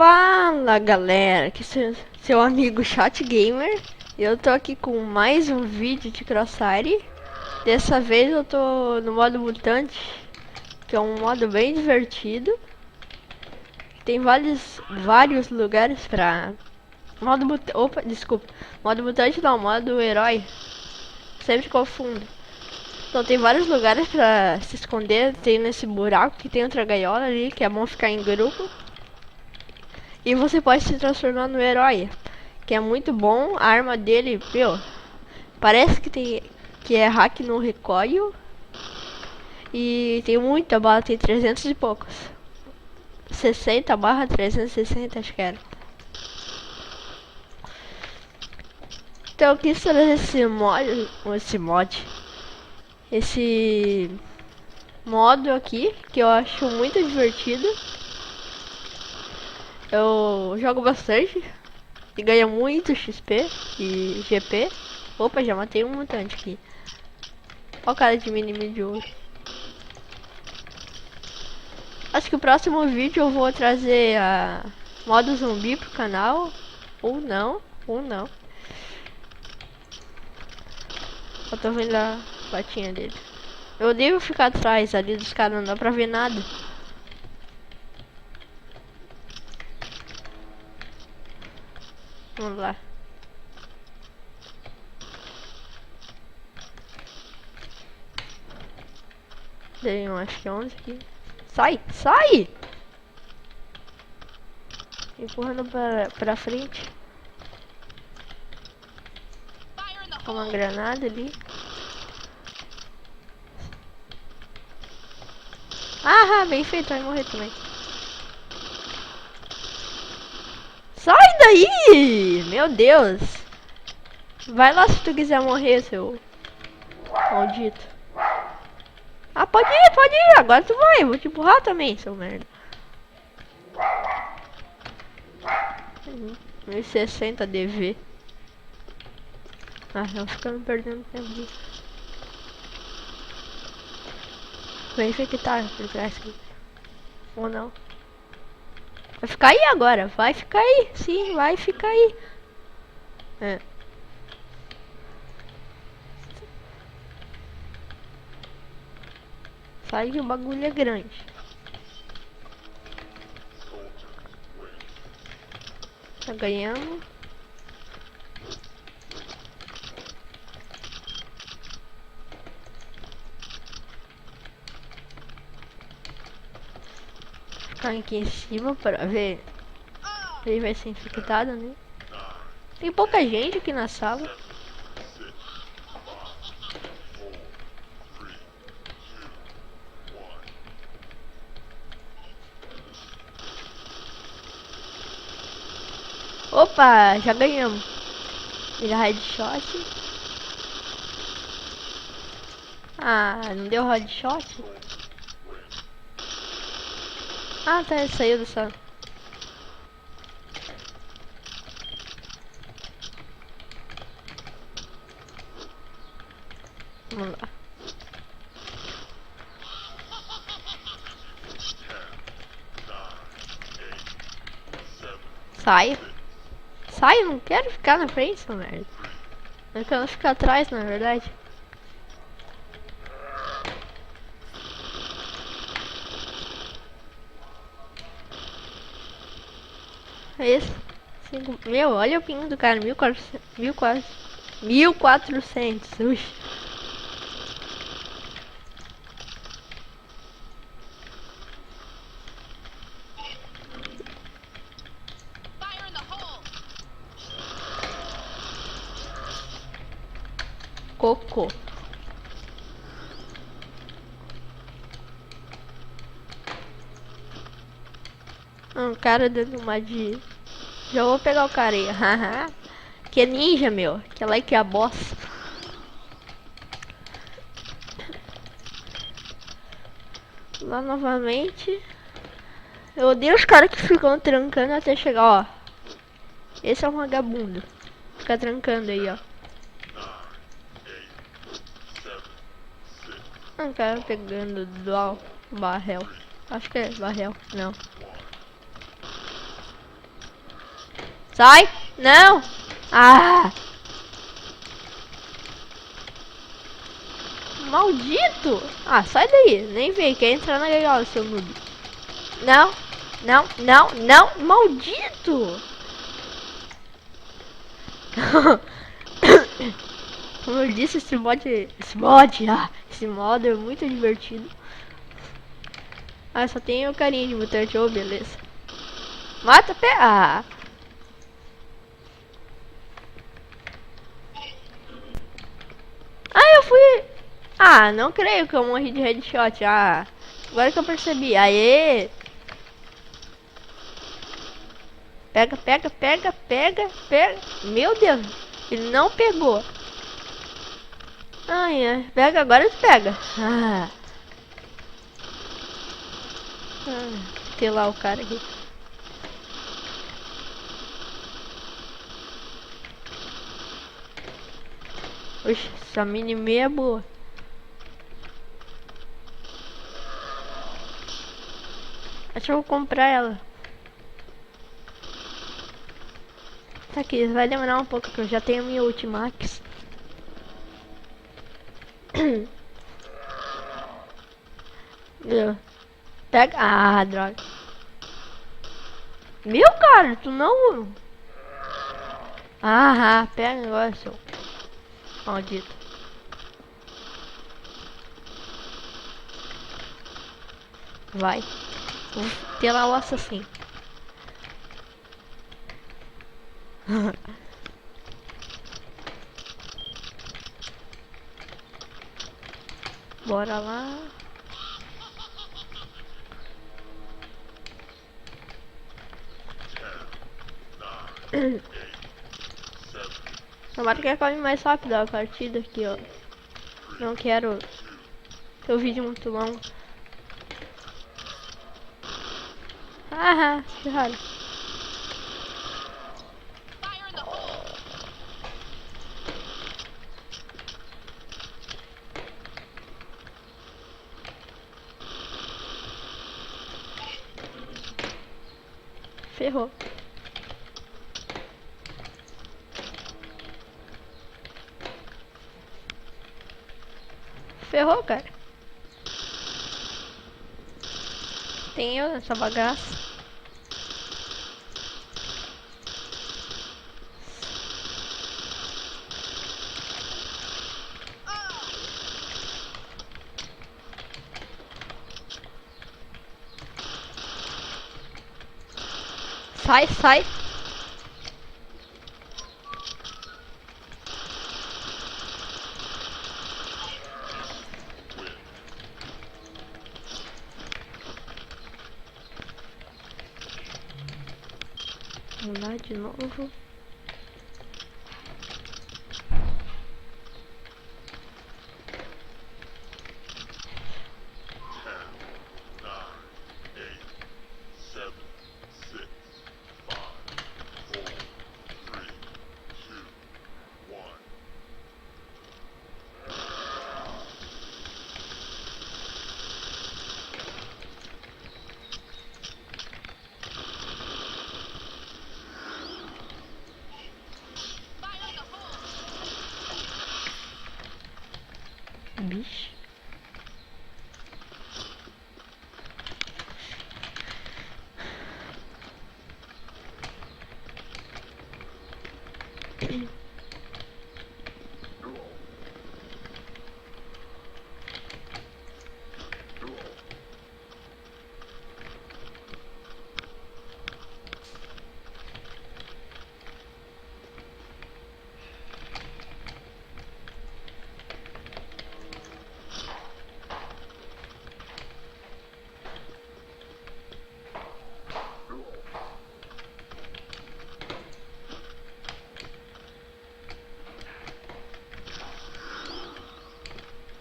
Fala galera, aqui é seu amigo Chat Gamer. Eu tô aqui com mais um vídeo de Crossfire. Dessa vez eu tô no modo mutante, que é um modo bem divertido. Tem vários lugares pra... modo mutante não, modo herói. Sempre confundo. Então tem vários lugares pra se esconder. Tem nesse buraco que tem outra gaiola ali, que é bom ficar em grupo. E você pode se transformar no herói, que é muito bom. A arma dele, meu, parece que é hack no recoil. E tem muita bala, tem 300 e poucos. 60/360, acho que era. Então eu quis trazer esse modo aqui, que eu acho muito divertido. Eu jogo bastante e ganha muito XP e GP. Opa, já matei um mutante aqui. Olha o cara de mini de ouro. Acho que o próximo vídeo eu vou trazer a modo zumbi pro canal. Ou não. Eu tô vendo a patinha dele. Eu odeio ficar atrás ali dos caras, não dá pra ver nada. Vamos lá. Dei acho que 11 aqui. Sai! Empurrando pra frente. Com uma granada ali. Ah, bem feito, vai morrer também. Sai daí! Meu Deus! Vai lá se tu quiser morrer, seu maldito. Ah, pode ir, agora tu vai, eu vou te empurrar também, seu merda. 1060 DV. Ah, eu ficando perdendo tempo disso. Vem infectar por trás aqui. Ou não. Vai ficar aí agora, vai ficar aí. Sim, vai ficar aí. É. Sai que o bagulho é grande. Já ganhamos. Ficar aqui em cima para ver. Ele vai ser infectado, né? Tem pouca gente aqui na sala. Opa, já ganhamos. Ele headshot. Ah, não deu headshot? Ah, tá, ele saiu do sala. Vamos lá. Sai, eu não quero ficar na frente, seu merda. Eu quero ficar atrás, na verdade. É esse. Meu, olha o ping do cara, 1400. Ui. Cocô. Um cara dando uma de... Já vou pegar o cara aí. Haha. Que é ninja, meu. Que é lá que é a boss. Lá novamente. Eu odeio os caras que ficam trancando até chegar, ó. Esse é um vagabundo. Fica trancando aí, ó. Um cara pegando do barrel. Acho que é barrel, não. Sai! Não! Ah! Maldito! Ah, sai daí! Nem vem, quer entrar na gaiola, seu noob. Não! Não, não, não! Maldito! Como eu disse, esse modo é muito divertido. Ah, só tem o carinha de mutante, oh, beleza. Mata, pé! Ah! Ah, eu fui... Ah, não creio que eu morri de headshot. Ah, agora que eu percebi. Aê! Pega, pega, pega, pega, pega. Meu Deus, ele não pegou. Ai, ai. Pega, agora ele pega. Tem lá o cara aqui. Oxe, essa mini é boa. Acho que eu vou comprar ela. Tá aqui, vai demorar um pouco, que eu já tenho minha Ultimax. Meu. Pega. Ah, droga. Meu, cara, tu não... Ah, pega agora, seu maldito. Vai. Vou ter lá o assassino. Bora lá. Tomara que acabe mais rápido a partida aqui, ó. Não quero ter o vídeo muito longo. Ah, ferrado. Ferrou. Ferrou, cara. Tem eu nessa bagaça. Sai, sai. Vamos lá de novo. Bicho.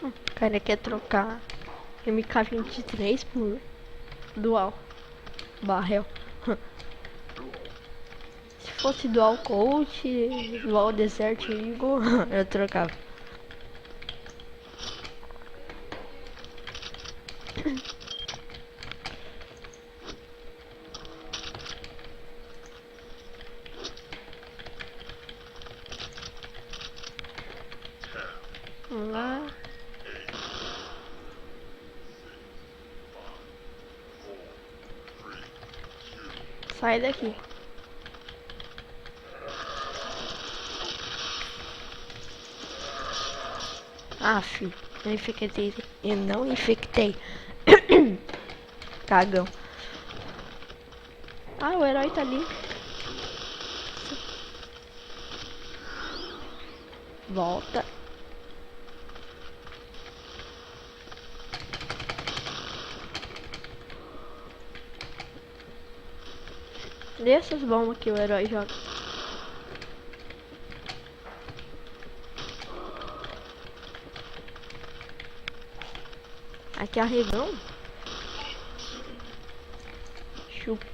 O cara quer trocar MK23 por Dual Barrel. Se fosse Dual Coach, Dual Desert Eagle, eu trocava. Vamos lá. Sai daqui. Aff, não infectei. Eu não infectei. Cagão. Ah, o herói tá ali. Volta. Cadê essas bombas que o herói joga? Aqui é arregão. Chupa.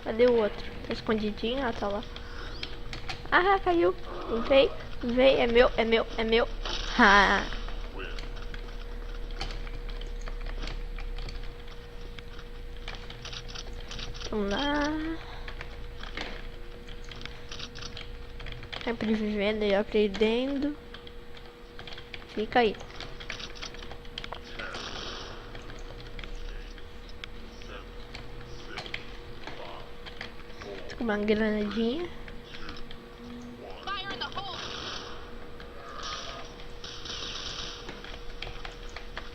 Cadê o outro? Tá escondidinho? Ah, tá lá. Ah, caiu. Vem, vem. É meu, é meu, é meu. Ah. Vamos lá. Sempre vivendo e aprendendo. Fica aí. Com uma granadinha.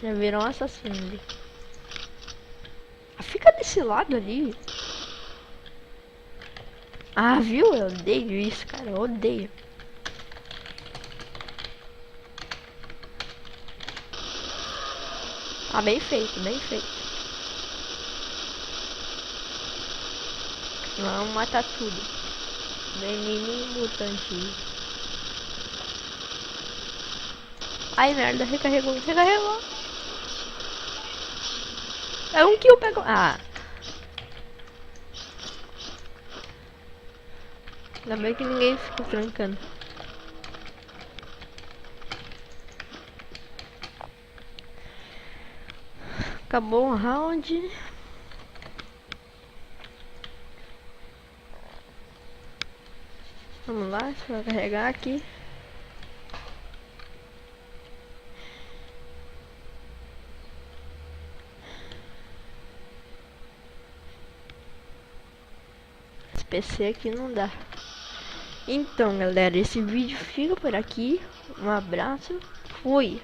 Já virou um assassino ali. Ah, fica desse lado ali. Ah, viu? Eu odeio isso, cara. Eu odeio. Ah, bem feito, bem feito. Vamos matar tudo. Veneno mutante. Ai, merda. Recarregou, recarregou. É um kill, pegou. Ah. Ainda bem que ninguém ficou trancando. Acabou um round. Vamos lá, deixa eu carregar aqui. Esse PC aqui não dá. Então, galera, esse vídeo fica por aqui. Um abraço. Fui.